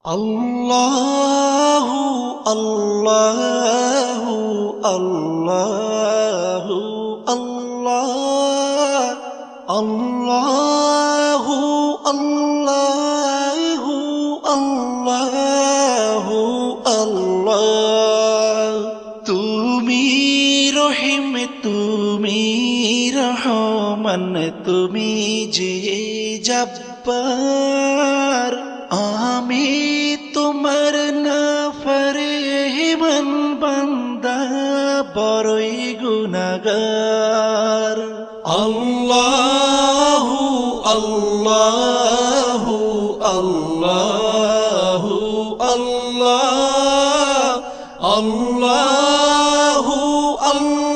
আল্লাহু আল্লাহু আল্লাহু আল্লাহ আল্লাহু আল্লাহু আল্লাহু আল্লাহ। তুমি রহিম, তুমি রহমান, তুমি যে জব্বার, আমি তোমার নাফরমান বান্দা, বড়ই গুনাহগার। আল্লাহু আল্লাহু আল্লাহু আল্লাহ আল্লাহু আল্লাহ।